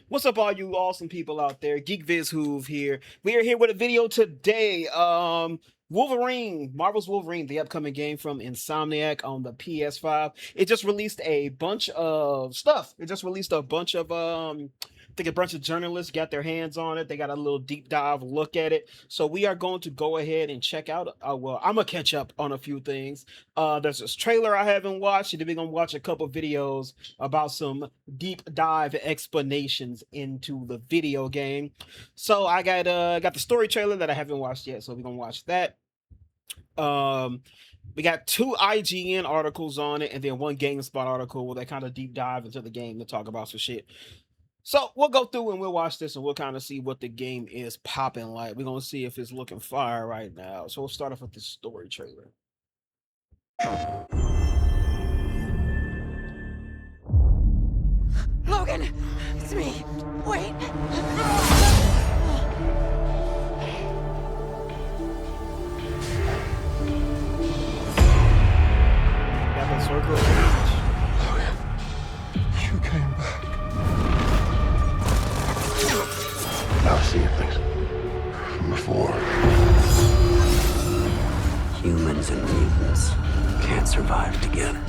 What's up, all you awesome people out there? Geek Viz Hoove here. We are here with a video today. Wolverine, Marvel's Wolverine, the upcoming game from Insomniac on the PS5. It just released a bunch of stuff. It just released a bunch of I think a bunch of journalists got their hands on it. They got a little deep dive look at it. So we are going to go ahead and check out. Well, I'm gonna catch up on a few things. There's this trailer I haven't watched, and then we're gonna watch a couple videos about some deep dive explanations into the video game. So I got the story trailer that I haven't watched yet. So we're gonna watch that. We got two IGN articles on it, and then one GameSpot article where they kind of deep dive into the game to talk about some shit. So we'll go through and we'll watch this and we'll kind of see what the game is popping like. We're gonna see if it's looking fire right now. So we'll start off with the story trailer. Logan, it's me. Wait. Got the circle. Logan, you came back. I've seen things from before. Humans and mutants can't survive together.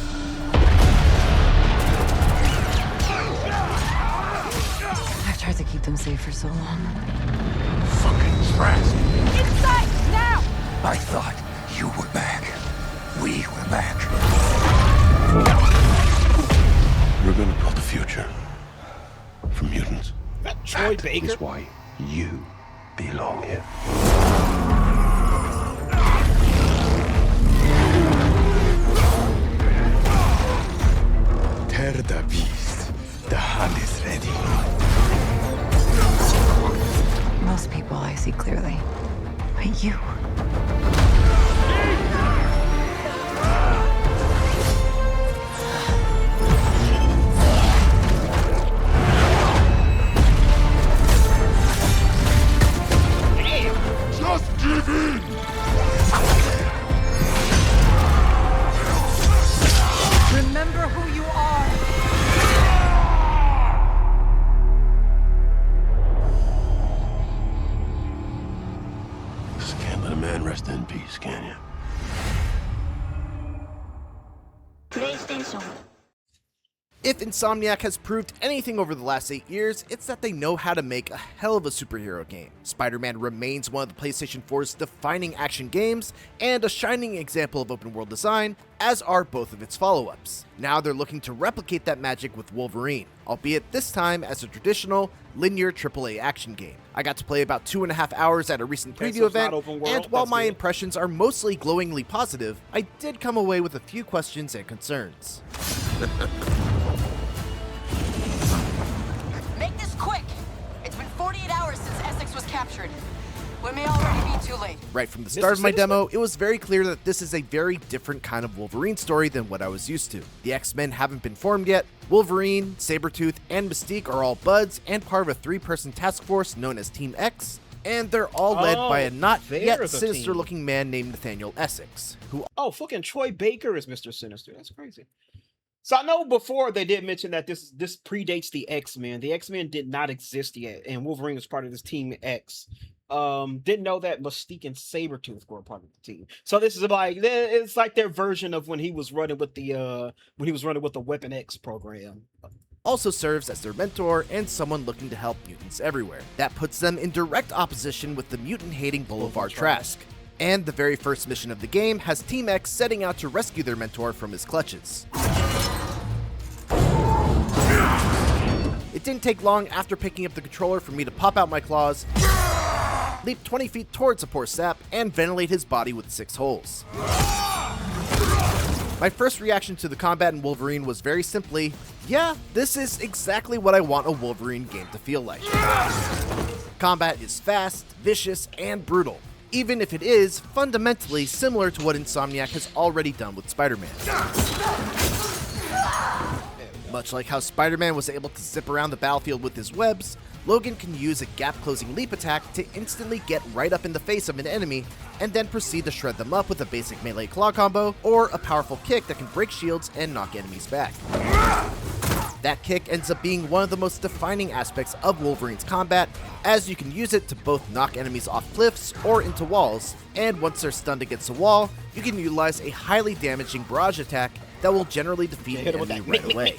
I've tried to keep them safe for so long. Fucking trash. Inside, now! I thought you were back. We were back. We're gonna build a future for mutants. That Troy Baker. That's why you belong here. Tear the beast. The hunt is ready. Most people I see clearly. But you. Just give in! Remember who you are. Just can't let a man rest in peace, can you? PlayStation. If Insomniac has proved anything over the last 8 years, it's that they know how to make a hell of a superhero game. Spider-Man remains one of the PlayStation 4's defining action games, and a shining example of open world design, as are both of its follow-ups. Now they're looking to replicate that magic with Wolverine, albeit this time as a traditional, linear AAA action game. I got to play about 2.5 hours at a recent Okay, preview so it's not event, open world, and while that's my good. impressions are mostly glowingly positive, I did come away with a few questions and concerns. Make this quick. It's been 48 hours since Essex was captured. We may already be too late. Right from the start of my Sinister? demo, it was very clear that this is a very different kind of Wolverine story than what I was used to. The X-Men haven't been formed yet, Wolverine, Sabretooth, and Mystique are all buds and part of a 3-person task force known as Team X, and they're all led by a not yet there's a sinister-looking man named Nathaniel Essex, who Oh, fucking Troy Baker is Mr. Sinister. That's crazy. So I know before they did mention that this predates the X-Men. The X-Men did not exist yet, and Wolverine was part of this Team X. Didn't know that Mystique and Sabretooth were a part of the team. So this is like it's like their version of when he was running with the Weapon X program. also serves as their mentor and someone looking to help mutants everywhere. That puts them in direct opposition with the mutant-hating Boulevard Trask. And the very first mission of the game has Team X setting out to rescue their mentor from his clutches. It didn't take long after picking up the controller for me to pop out my claws, leap 20 feet towards the poor sap, and ventilate his body with 6 holes. My first reaction to the combat in Wolverine was very simply, yeah, this is exactly what I want a Wolverine game to feel like. Combat is fast, vicious, and brutal, even if it is fundamentally similar to what Insomniac has already done with Spider-Man. Much like how Spider-Man was able to zip around the battlefield with his webs, Logan can use a gap-closing leap attack to instantly get right up in the face of an enemy, and then proceed to shred them up with a basic melee claw combo, or a powerful kick that can break shields and knock enemies back. That kick ends up being one of the most defining aspects of Wolverine's combat, as you can use it to both knock enemies off cliffs or into walls, and once they're stunned against a wall, you can utilize a highly damaging barrage attack that will generally defeat an enemy right away.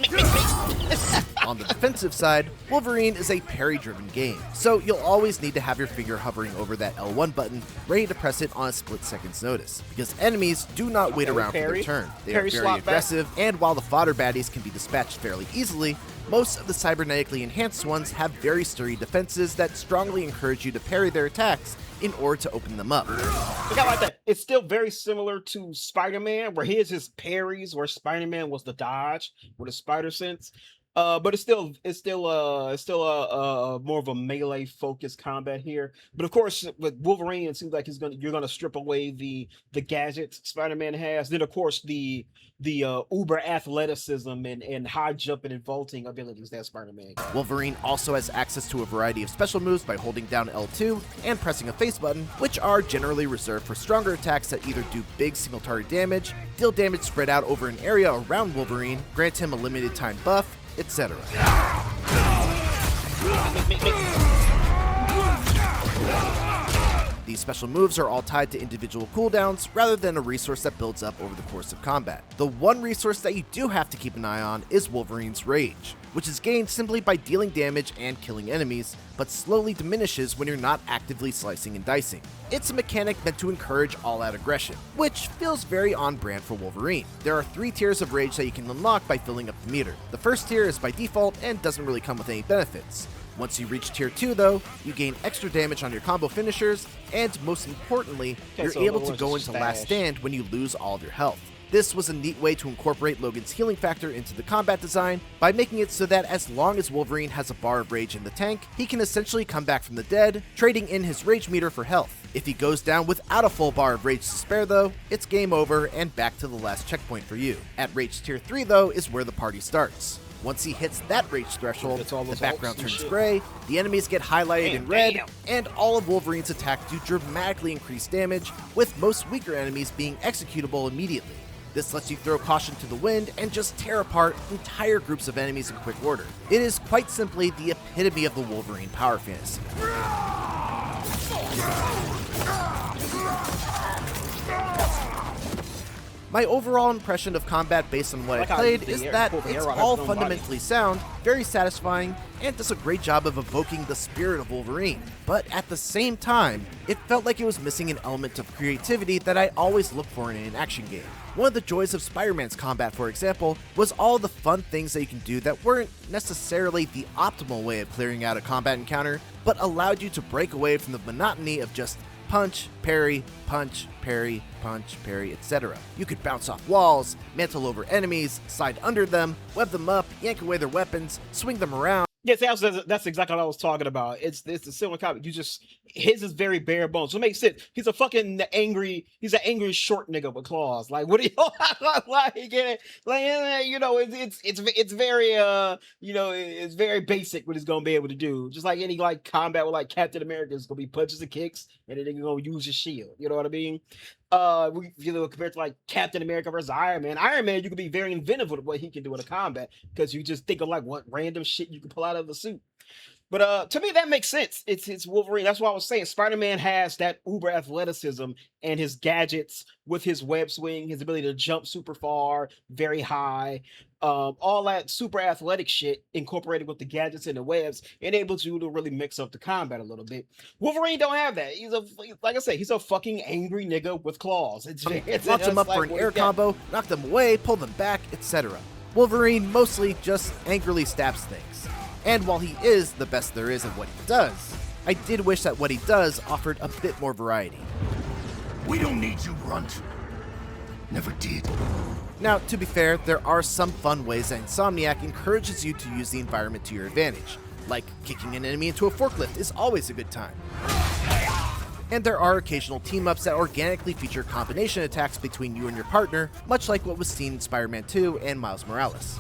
On the defensive side, Wolverine is a parry-driven game, so you'll always need to have your finger hovering over that L1 button, ready to press it on a split second's notice, because enemies do not wait around for their turn. They are very aggressive, and while the fodder baddies can be dispatched fairly easily, most of the cybernetically enhanced ones have very sturdy defenses that strongly encourage you to parry their attacks in order to open them up. Look, I like that. It's still very similar to Spider-Man, where his parries, where Spider-Man was the dodge with a spider sense. But it's still more of a melee focused combat here. But of course, with Wolverine, it seems like you're gonna strip away the gadgets Spider-Man has. Then of course the uber athleticism and high jumping and vaulting abilities that Spider-Man got. Wolverine also has access to a variety of special moves by holding down L2 and pressing a face button, which are generally reserved for stronger attacks that either do big single target damage, deal damage spread out over an area around Wolverine, grant him a limited time buff, etc. These special moves are all tied to individual cooldowns rather than a resource that builds up over the course of combat. The one resource that you do have to keep an eye on is Wolverine's Rage, which is gained simply by dealing damage and killing enemies, but slowly diminishes when you're not actively slicing and dicing. It's a mechanic meant to encourage all-out aggression, which feels very on-brand for Wolverine. There are 3 tiers of Rage that you can unlock by filling up the meter. The first tier is by default and doesn't really come with any benefits. Once you reach tier 2 though, you gain extra damage on your combo finishers, and most importantly, you're able to go into Last Stand when you lose all of your health. This was a neat way to incorporate Logan's healing factor into the combat design by making it so that as long as Wolverine has a bar of rage in the tank, he can essentially come back from the dead, trading in his rage meter for health. If he goes down without a full bar of rage to spare though, it's game over and back to the last checkpoint for you. At rage tier 3 though is where the party starts. Once he hits that rage threshold, the background turns gray, the enemies get highlighted in red, and all of Wolverine's attacks do dramatically increase damage, with most weaker enemies being executable immediately. This lets you throw caution to the wind and just tear apart entire groups of enemies in quick order. It is quite simply the epitome of the Wolverine power fantasy. My overall impression of combat based on what I played is that it's all fundamentally sound, very satisfying, and does a great job of evoking the spirit of Wolverine. But at the same time, it felt like it was missing an element of creativity that I always look for in an action game. One of the joys of Spider-Man's combat, for example, was all the fun things that you can do that weren't necessarily the optimal way of clearing out a combat encounter, but allowed you to break away from the monotony of just punch, parry, parry, etc. You could bounce off walls, mantle over enemies, slide under them, web them up, yank away their weapons, swing them around. Yes, that's exactly what I was talking about. It's a similar combat. His is very bare bones. So it makes sense. He's an angry short nigga with claws. Like, what do you like get it? Like, you know, it's very it's very basic what he's gonna be able to do. Just like any like combat with like Captain America, is gonna be punches and kicks, and then they're gonna use his shield. You know what I mean? Compared to like Captain America versus Iron Man, you can be very inventive with what he can do in a combat because you just think of like what random shit you can pull out of the suit. But to me, that makes sense. It's Wolverine. That's why I was saying Spider-Man has that uber athleticism and his gadgets with his web swing, his ability to jump super far, very high, all that super athletic shit incorporated with the gadgets and the webs enables you to really mix up the combat a little bit. Wolverine don't have that. Like I said, he's a fucking angry nigga with claws. Launch them up for an air combo, knock them away, pull them back, etc. Wolverine mostly just angrily stabs things. And while he is the best there is at what he does, I did wish that what he does offered a bit more variety. We don't need you, Runt. Never did. Now, to be fair, there are some fun ways that Insomniac encourages you to use the environment to your advantage, like kicking an enemy into a forklift is always a good time. And there are occasional team-ups that organically feature combination attacks between you and your partner, much like what was seen in Spider-Man 2 and Miles Morales.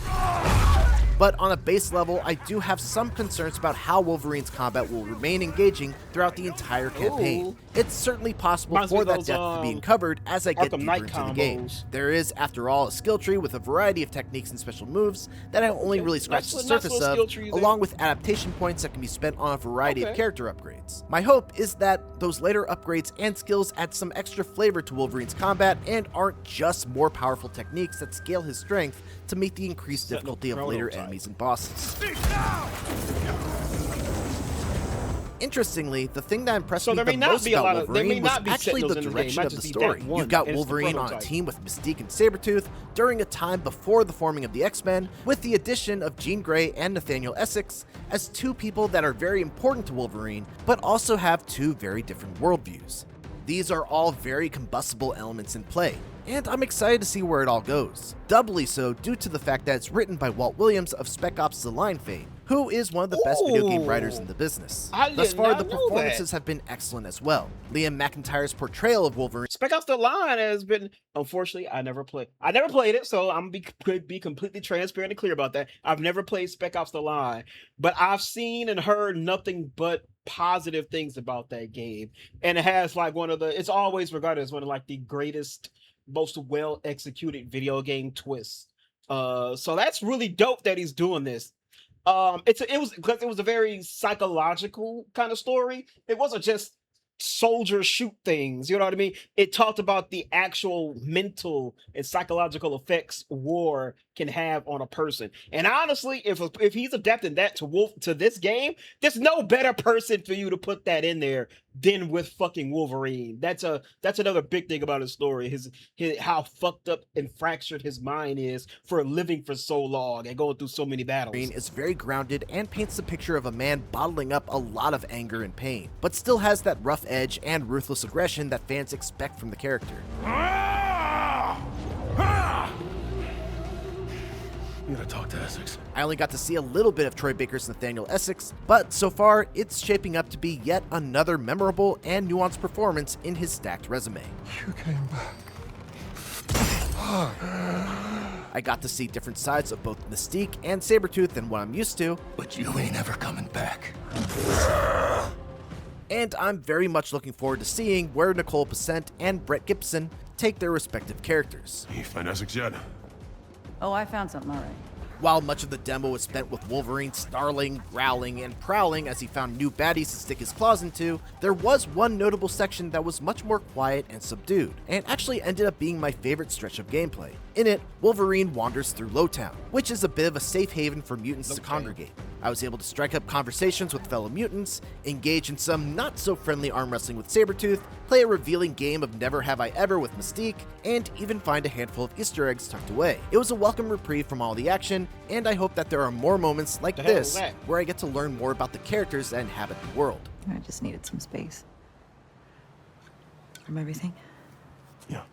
But on a base level, I do have some concerns about how Wolverine's combat will remain engaging throughout the entire campaign. Ooh. It's certainly possible Reminds me for of that those, depth to be uncovered as I get Arkham deeper Knight into the game. combos. There is, after all, a skill tree with a variety of techniques and special moves that I only really scratched the surface of, along with adaptation points that can be spent on a variety of character upgrades. My hope is that those later upgrades and skills add some extra flavor to Wolverine's combat and aren't just more powerful techniques that scale his strength to meet the increased difficulty of later enemies and bosses. Interestingly, the thing that impressed me the most about Wolverine was actually the direction of the story. You've got Wolverine on a team with Mystique and Sabretooth during a time before the forming of the X-Men, with the addition of Jean Grey and Nathaniel Essex as two people that are very important to Wolverine, but also have two very different worldviews. These are all very combustible elements in play, and I'm excited to see where it all goes. Doubly so due to the fact that it's written by Walt Williams of Spec Ops: The Line fame, who is one of the best video game writers in the business. Thus far, the performances have been excellent as well. Liam McIntyre's portrayal of Wolverine. Spec Ops: The Line has been, unfortunately, I never played it, so I'm could be completely transparent and clear about that. I've never played Spec Ops: The Line, but I've seen and heard nothing but positive things about that game, and it has like it's always regarded as one of like the greatest, most well executed video game twists. So that's really dope that he's doing this. It was a very psychological kind of story. It wasn't just soldiers shoot things, you know what I mean? It talked about the actual mental and psychological effects war can have on a person. And honestly, if he's adapting that to this game, there's no better person for you to put that in there than with fucking Wolverine. That's another big thing about his story, his how fucked up and fractured his mind is for living for so long and going through so many battles. Wolverine is very grounded and paints the picture of a man bottling up a lot of anger and pain, but still has that rough edge and ruthless aggression that fans expect from the character. You gotta talk to Essex. I only got to see a little bit of Troy Baker's Nathaniel Essex, but so far, it's shaping up to be yet another memorable and nuanced performance in his stacked resume. You came back. I got to see different sides of both Mystique and Sabretooth than what I'm used to, But you ain't ever coming back. and I'm very much looking forward to seeing where Nicole Pacent and Brett Gibson take their respective characters. You find Essex yet? Oh, I found something already. While much of the demo was spent with Wolverine snarling, growling, and prowling as he found new baddies to stick his claws into, there was one notable section that was much more quiet and subdued, and actually ended up being my favorite stretch of gameplay. In it, Wolverine wanders through Lowtown, which is a bit of a safe haven for mutants to congregate. I was able to strike up conversations with fellow mutants, engage in some not-so-friendly arm wrestling with Sabretooth, play a revealing game of Never Have I Ever with Mystique, and even find a handful of Easter eggs tucked away. It was a welcome reprieve from all the action, and I hope that there are more moments like this where I get to learn more about the characters that inhabit the world. I just needed some space. From everything. Yeah.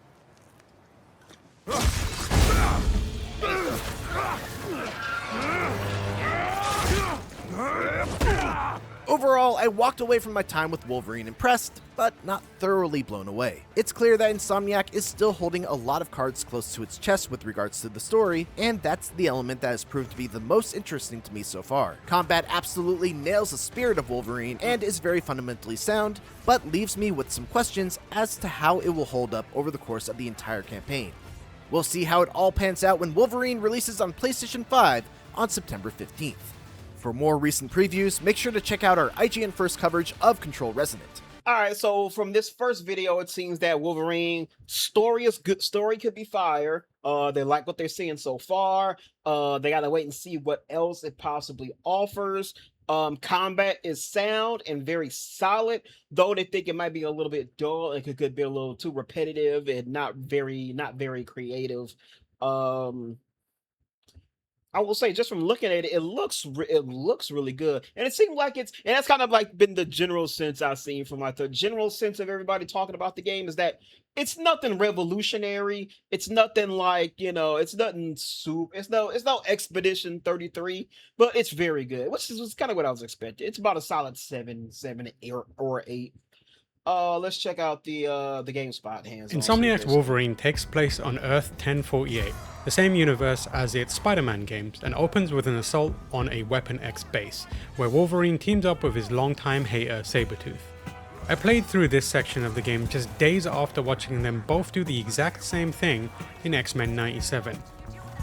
Overall, I walked away from my time with Wolverine impressed, but not thoroughly blown away. It's clear that Insomniac is still holding a lot of cards close to its chest with regards to the story, and that's the element that has proved to be the most interesting to me so far. Combat absolutely nails the spirit of Wolverine and is very fundamentally sound, but leaves me with some questions as to how it will hold up over the course of the entire campaign. We'll see how it all pans out when Wolverine releases on PlayStation 5 on September 15th. For more recent previews, make sure to check out our IGN First coverage of Control Resonant. All right, so from this first video, it seems that Wolverine story is good. Story could be fire. They like what they're seeing so far. They gotta wait and see what else it possibly offers. Combat is sound and very solid, though they think it might be a little bit dull. It could be a little too repetitive and not very creative. I will say, just from looking at it, it looks really good, and it seemed like and that's kind of like been the general sense I've seen from like the general sense of everybody talking about the game is that it's nothing revolutionary. It's nothing like, it's nothing it's no Expedition 33, but it's very good, which is kind of what I was expecting. It's about a solid 7 or 8. Let's check out the GameSpot hands-on. Insomniac's Wolverine takes place on Earth 1048, the same universe as its Spider-Man games, and opens with an assault on a Weapon X base, where Wolverine teams up with his longtime hater Sabretooth. I played through this section of the game just days after watching them both do the exact same thing in X-Men 97.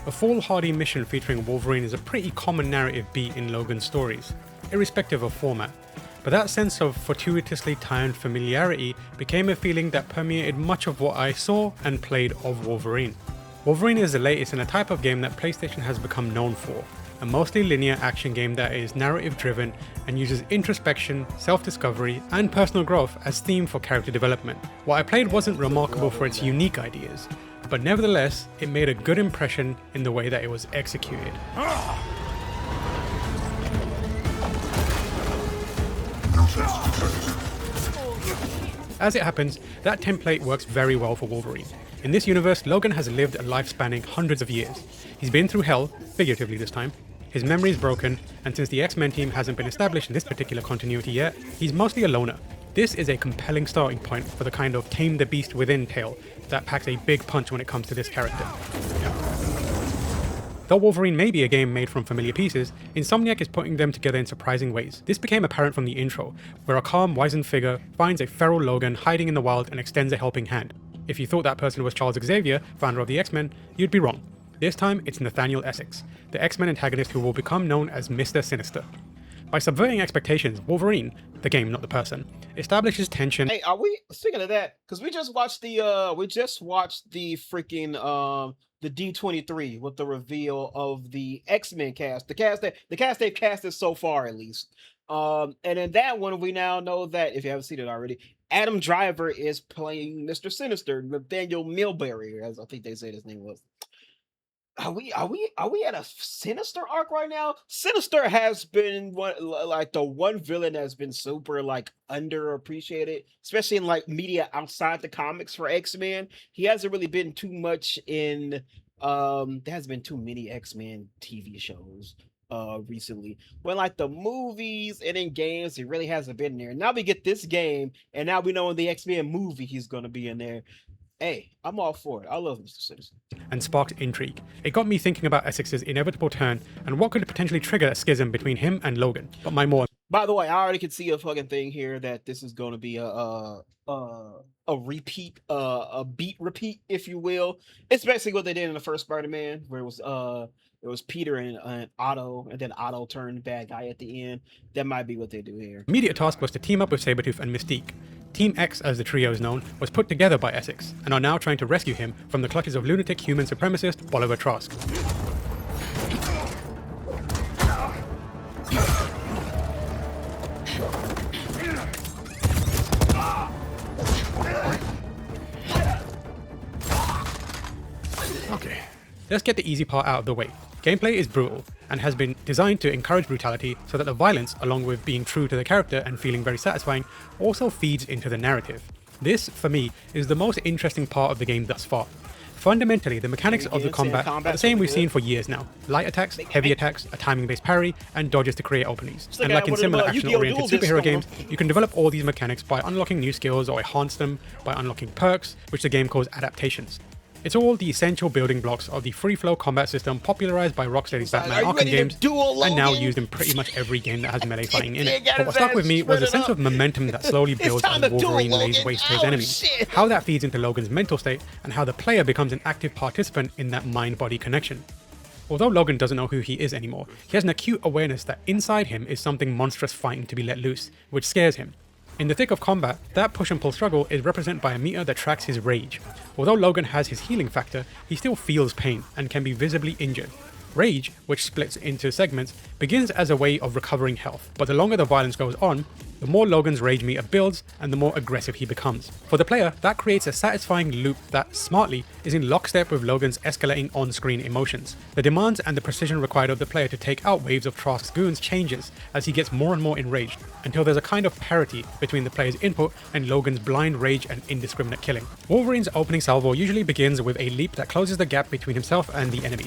A foolhardy mission featuring Wolverine is a pretty common narrative beat in Logan's stories, irrespective of format, but that sense of fortuitously timed familiarity became a feeling that permeated much of what I saw and played of Wolverine. Wolverine is the latest in a type of game that PlayStation has become known for, a mostly linear action game that is narrative driven and uses introspection, self-discovery, and personal growth as theme for character development. What I played wasn't remarkable for its unique ideas, but nevertheless, it made a good impression in the way that it was executed. As it happens, that template works very well for Wolverine. In this universe, Logan has lived a life spanning hundreds of years. He's been through hell, figuratively this time. His memory is broken, and since the X-Men team hasn't been established in this particular continuity yet, he's mostly a loner. This is a compelling starting point for the kind of tame the beast within tale that packs a big punch when it comes to this character. Though Wolverine may be a game made from familiar pieces, Insomniac is putting them together in surprising ways. This became apparent from the intro, where a calm, wizened figure finds a feral Logan hiding in the wild and extends a helping hand. If you thought that person was Charles Xavier, founder of the X-Men, you'd be wrong. This time, it's Nathaniel Essex, the X-Men antagonist who will become known as Mr. Sinister. By subverting expectations, Wolverine, the game, not the person, establishes tension. Hey, are we speaking of that? Because we just watched the freaking the D23 with the reveal of the X-Men cast, the cast they've casted so far at least. And in that one, we now know that, if you haven't seen it already, Adam Driver is playing Mr. Sinister, Nathaniel Milbury, as I think they said his name was. Are we at a Sinister arc right now? Sinister has been the one villain that's been super underappreciated, especially in media outside the comics for X-Men. He hasn't really been too much in there hasn't been too many X-Men TV shows recently. But the movies and in games, he really hasn't been there. Now we get this game, and now we know in the X-Men movie he's gonna be in there. Hey, I'm all for it. I love Mr. Sinister. And sparked intrigue. It got me thinking about Essex's inevitable turn and what could potentially trigger a schism between him and Logan. But by the way, I already can see a fucking thing here that this is going to be a repeat, a beat repeat, if you will. It's basically what they did in the first Spider-Man, where it was Peter and Otto, and then Otto turned bad guy at the end. That might be what they do here. Immediate task was to team up with Sabretooth and Mystique. Team X, as the trio is known, was put together by Essex, and are now trying to rescue him from the clutches of lunatic human supremacist Oliver Trask. Okay, let's get the easy part out of the way. Gameplay is brutal, and has been designed to encourage brutality so that the violence, along with being true to the character and feeling very satisfying, also feeds into the narrative. This, for me, is the most interesting part of the game thus far. Fundamentally, the mechanics of the combat are the same we've seen for years now. Light attacks, heavy attacks, a timing-based parry, and dodges to create openings. And like in similar action-oriented superhero games, you can develop all these mechanics by unlocking new skills or enhance them by unlocking perks, which the game calls adaptations. It's all the essential building blocks of the free-flow combat system popularized by Rocksteady's Batman Arkham games, and now used in pretty much every game that has melee fighting in it. But what stuck with me was a sense of momentum that slowly builds as Wolverine lays waste to his enemies, how that feeds into Logan's mental state, and how the player becomes an active participant in that mind-body connection. Although Logan doesn't know who he is anymore, he has an acute awareness that inside him is something monstrous fighting to be let loose, which scares him. In the thick of combat, that push and pull struggle is represented by a meter that tracks his rage. Although Logan has his healing factor, he still feels pain and can be visibly injured. Rage, which splits into segments, begins as a way of recovering health, but the longer the violence goes on, the more Logan's rage meter builds and the more aggressive he becomes. For the player, that creates a satisfying loop that, smartly, is in lockstep with Logan's escalating on-screen emotions. The demands and the precision required of the player to take out waves of Trask's goons changes as he gets more and more enraged, until there's a kind of parity between the player's input and Logan's blind rage and indiscriminate killing. Wolverine's opening salvo usually begins with a leap that closes the gap between himself and the enemy.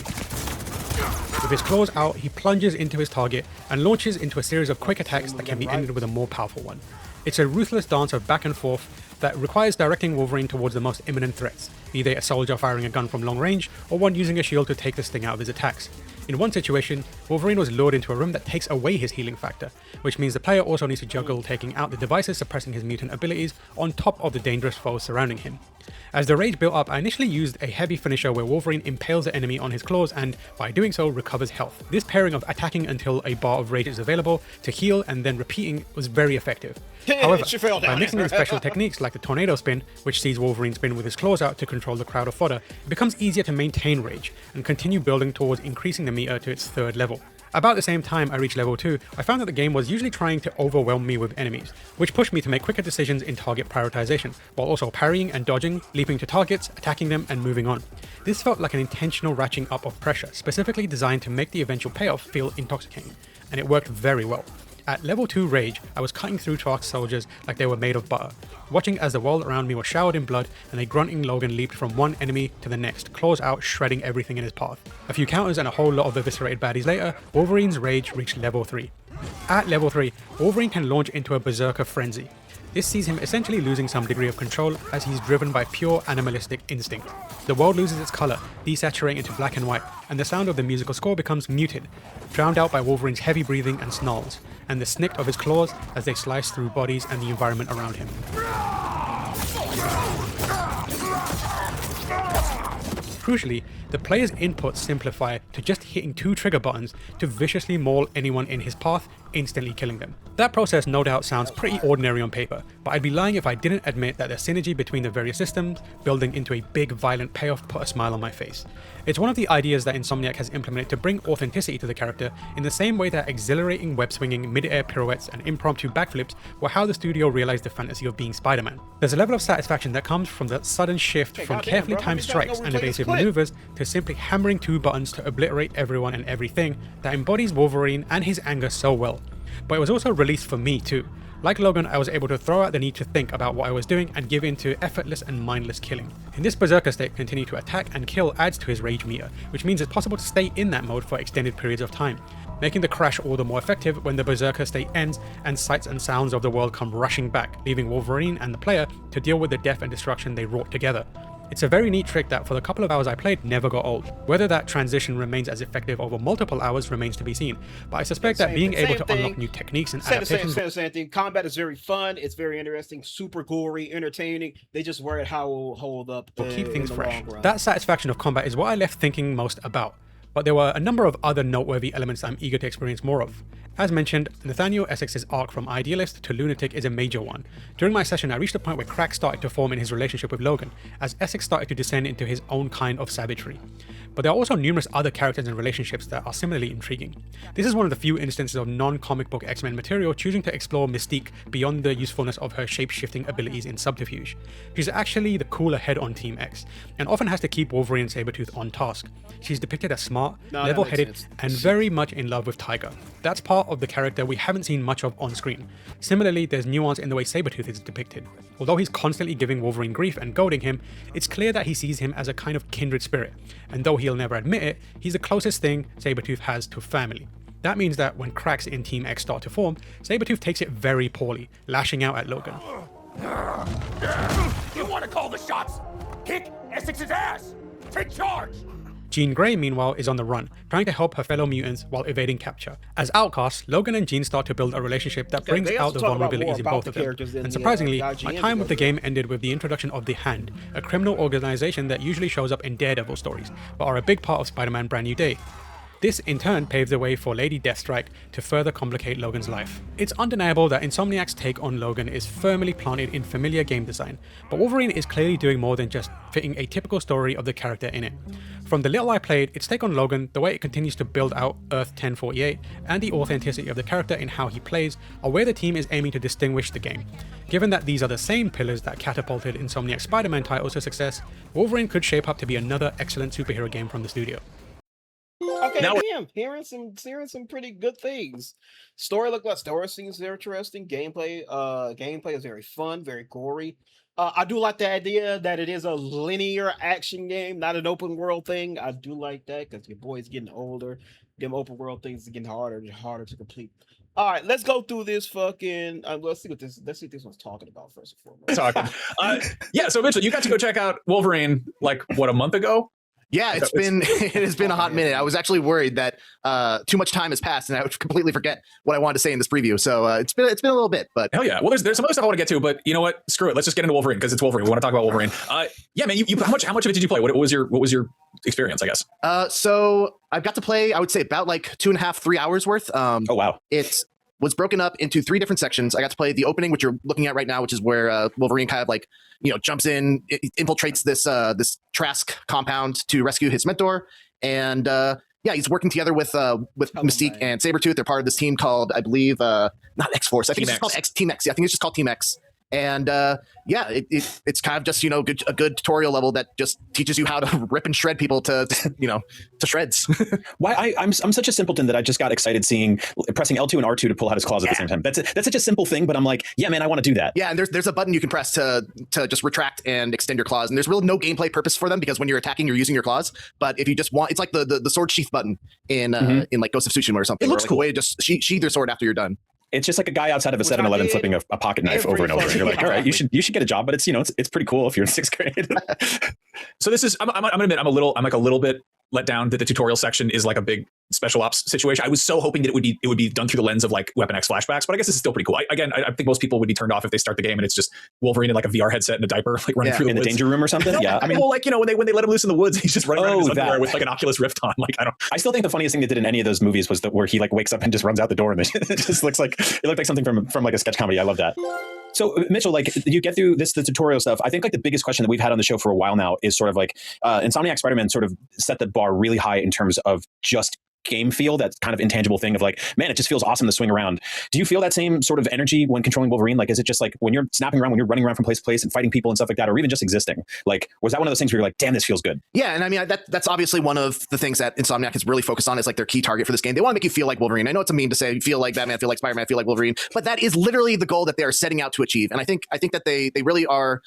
With his claws out, he plunges into his target and launches into a series of quick attacks that can be ended with a more powerful one. It's a ruthless dance of back and forth that requires directing Wolverine towards the most imminent threats, be they a soldier firing a gun from long range, or one using a shield to take the sting out of his attacks. In one situation, Wolverine was lured into a room that takes away his healing factor, which means the player also needs to juggle taking out the devices suppressing his mutant abilities on top of the dangerous foes surrounding him. As the rage built up, I initially used a heavy finisher where Wolverine impales the enemy on his claws and, by doing so, recovers health. This pairing of attacking until a bar of rage is available to heal and then repeating was very effective. However, by mixing in special techniques like the tornado spin, which sees Wolverine spin with his claws out to control the crowd of fodder, it becomes easier to maintain rage and continue building towards increasing the meter to its 3rd level. About the same time I reached level 2, I found that the game was usually trying to overwhelm me with enemies, which pushed me to make quicker decisions in target prioritization, while also parrying and dodging, leaping to targets, attacking them, and moving on. This felt like an intentional ratcheting up of pressure, specifically designed to make the eventual payoff feel intoxicating, and it worked very well. At level 2 Rage, I was cutting through Tark's soldiers like they were made of butter, watching as the world around me was showered in blood and a grunting Logan leaped from one enemy to the next, claws out, shredding everything in his path. A few counters and a whole lot of eviscerated baddies later, Wolverine's Rage reached level 3. At level 3, Wolverine can launch into a berserker frenzy. This sees him essentially losing some degree of control as he's driven by pure animalistic instinct. The world loses its colour, desaturating into black and white, and the sound of the musical score becomes muted, drowned out by Wolverine's heavy breathing and snarls, and the snick of his claws as they slice through bodies and the environment around him. Crucially, the player's inputs simplify to just hitting 2 trigger buttons to viciously maul anyone in his path, instantly killing them. That process no doubt sounds pretty ordinary on paper, but I'd be lying if I didn't admit that the synergy between the various systems building into a big violent payoff put a smile on my face. It's one of the ideas that Insomniac has implemented to bring authenticity to the character in the same way that exhilarating web-swinging mid-air pirouettes and impromptu backflips were how the studio realized the fantasy of being Spider-Man. There's a level of satisfaction that comes from the sudden shift from carefully timed strikes and evasive maneuvers to simply hammering 2 buttons to obliterate everyone and everything that embodies Wolverine and his anger so well. But it was also released for me too. Like Logan, I was able to throw out the need to think about what I was doing and give in to effortless and mindless killing. In this berserker state, continue to attack and kill adds to his rage meter, which means it's possible to stay in that mode for extended periods of time, making the crash all the more effective when the berserker state ends and sights and sounds of the world come rushing back, leaving Wolverine and the player to deal with the death and destruction they wrought together. It's a very neat trick that for the couple of hours I played never got old. Whether that transition remains as effective over multiple hours remains to be seen, but I suspect that being able to unlock new techniques and adaptations... Same thing. Combat is very fun, it's very interesting, super gory, entertaining. They just worried how it will hold up will keep things in the fresh. long run. That satisfaction of combat is what I left thinking most about, but there were a number of other noteworthy elements I'm eager to experience more of. As mentioned, Nathaniel Essex's arc from idealist to lunatic is a major one. During my session, I reached a point where cracks started to form in his relationship with Logan, as Essex started to descend into his own kind of savagery. But there are also numerous other characters and relationships that are similarly intriguing. This is one of the few instances of non-comic book X-Men material choosing to explore Mystique beyond the usefulness of her shape-shifting abilities in Subterfuge. She's actually the cooler head on Team X, and often has to keep Wolverine and Sabretooth on task. She's depicted as smart, level-headed, and very much in love with Tiger. That's part of the character we haven't seen much of on screen. Similarly, there's nuance in the way Sabretooth is depicted. Although he's constantly giving Wolverine grief and goading him, it's clear that he sees him as a kind of kindred spirit, and though he'll never admit it, he's the closest thing Sabretooth has to family. That means that when cracks in Team X start to form, Sabretooth takes it very poorly, lashing out at Logan. You want to call the shots? Kick Essex's ass! Take charge! Jean Grey, meanwhile, is on the run, trying to help her fellow mutants while evading capture. As outcasts, Logan and Jean start to build a relationship that brings out the vulnerabilities in both of them. And surprisingly, my time with the game ended with the introduction of the Hand, a criminal organization that usually shows up in Daredevil stories, but are a big part of Spider-Man Brand New Day. This in turn paves the way for Lady Deathstrike to further complicate Logan's life. It's undeniable that Insomniac's take on Logan is firmly planted in familiar game design, but Wolverine is clearly doing more than just fitting a typical story of the character in it. From the little I played, its take on Logan, the way it continues to build out Earth 1048, and the authenticity of the character in how he plays are where the team is aiming to distinguish the game. Given that these are the same pillars that catapulted Insomniac's Spider-Man titles to success, Wolverine could shape up to be another excellent superhero game from the studio. Okay, now hearing some pretty good things. Story seems interesting. Gameplay is very fun, very gory. I do like the idea that it is a linear action game, not an open world thing. I do like that because your boy's getting older. Them open world things are getting harder and harder to complete. All right, let's go through this fucking. Let's see what this one's talking about first and foremost. Talking. Yeah. So Mitchell, you got to go check out Wolverine like what, a month ago? Yeah, it has been a hot minute. I was actually worried that too much time has passed and I would completely forget what I wanted to say in this preview. So it's been a little bit, but hell yeah. Well, there's some other stuff I want to get to, but you know what? Screw it. Let's just get into Wolverine because it's Wolverine. We want to talk about Wolverine. Yeah, man. You how much of it did you play? What was your experience? I guess. So I've got to play, I would say, about like 2.5, 3 hours worth. Oh wow. It was broken up into 3 different sections. I got to play the opening, which you're looking at right now, which is where Wolverine kind of like, jumps in, infiltrates this Trask compound to rescue his mentor. And yeah, he's working together with Mystique and Sabretooth. They're part of this team called, I believe, not X-Force. I think it's just called Team X. Yeah, I think it's just called Team X. And yeah, it's kind of just a good tutorial level that just teaches you how to rip and shred people to shreds. Why I'm such a simpleton that I just got excited pressing L2 and R2 to pull out his claws at the same time. That's such a simple thing, but I'm like, yeah, man, I want to do that. Yeah, and there's a button you can press to just retract and extend your claws, and there's really no gameplay purpose for them because when you're attacking, you're using your claws. But if you just want, it's like the sword sheath button in like Ghost of Tsushima or something. It looks cool. A way to just sheath your sword after you're done. It's just like a guy outside of a 7-Eleven flipping a pocket knife over and over. And you're like, all right, you should get a job, but it's pretty cool if you're in 6th grade. So this is I'm gonna admit I'm like a little bit let down that the tutorial section is like a big special ops situation. I was so hoping that it would be done through the lens of like Weapon X flashbacks, but I guess this is still pretty cool. I think most people would be turned off if they start the game and it's just Wolverine in like a VR headset and a diaper, like running through in the danger room or something. Yeah, I mean, well, like when they let him loose in the woods, he's just running around in his underwear with like an Oculus Rift on. Like I still think the funniest thing they did in any of those movies was where he like wakes up and just runs out the door and it just looks like something from like a sketch comedy. I love that. So Mitchell, like you get through the tutorial stuff. I think like the biggest question that we've had on the show for a while now is sort of like Insomniac Spider-Man sort of set the bar really high in terms of just game feel, that kind of intangible thing of like, man, it just feels awesome to swing around. Do you feel that same sort of energy when controlling Wolverine? Like, is it just like when you're snapping around, when you're running around from place to place and fighting people and stuff like that, or even just existing? Like, was that one of those things where you're like, damn, this feels good? Yeah, and I mean, that's obviously one of the things that Insomniac has really focused on is like their key target for this game. They want to make you feel like Wolverine. I know it's a meme to say, feel like Batman, feel like Spider-Man, feel like Wolverine, but that is literally the goal that they are setting out to achieve. And I think that they really are,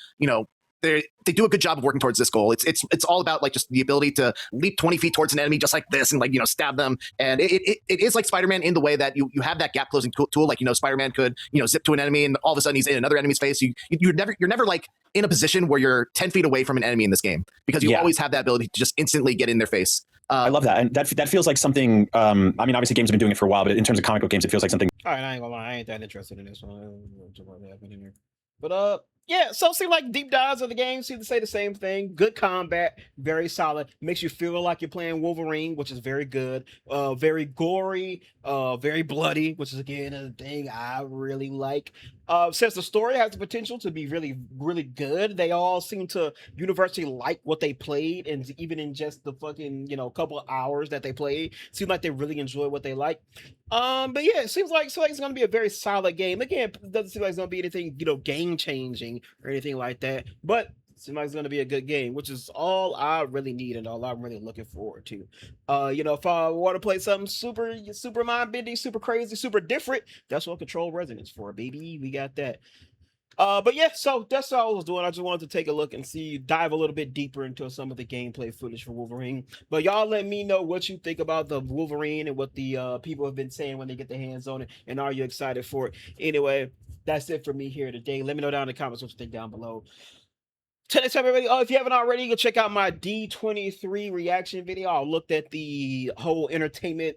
they do a good job of working towards this goal. It's all about like just the ability to leap 20 feet towards an enemy just like this and like stab them. And it is like Spider-Man in the way that you have that gap closing tool. Like Spider-Man could zip to an enemy and all of a sudden he's in another enemy's face. You're never like in a position where you're 10 feet away from an enemy in this game because you always have that ability to just instantly get in their face. I love that, and that feels like something. I mean, obviously games have been doing it for a while, but in terms of comic book games, it feels like something. All right, I ain't gonna lie, I ain't that interested in this one. But yeah, so it seems like deep dives of the game seem to say the same thing. Good combat, very solid. Makes you feel like you're playing Wolverine, which is very good. Very gory, very bloody, which is again a thing I really like. Says the story has the potential to be really, really good. They all seem to universally like what they played, and even in just the fucking couple of hours that they played, seems like they really enjoy what they like. But yeah, it seems like it's gonna be a very solid game. Again, it doesn't seem like it's gonna be anything game changing or anything like that, but it seems like it's gonna be a good game, which is all I really need and all I'm really looking forward to. If I want to play something super mind bending, super crazy, super different, that's what Control Resonance for, baby. We got that. But yeah, so that's all I was doing. I just wanted to take a look and dive a little bit deeper into some of the gameplay footage for Wolverine. But y'all let me know what you think about the Wolverine and what the people have been saying when they get their hands on it, and are you excited for it? Anyway, that's it for me here today. Let me know down in the comments what you think down below. Till next time, everybody. If you haven't already, go check out my D23 reaction video. I looked at the whole entertainment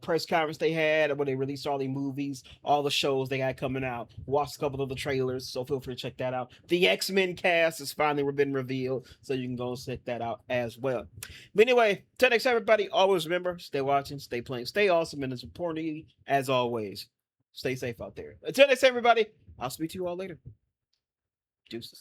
press conference they had where they released all the movies, all the shows they got coming out. Watched a couple of the trailers, so feel free to check that out. The X-Men cast has finally been revealed, so you can go and check that out as well. But anyway, till next time, everybody, always remember, stay watching, stay playing, stay awesome, and as importantly, as always, stay safe out there. Until next time, everybody, I'll speak to you all later. Deuces.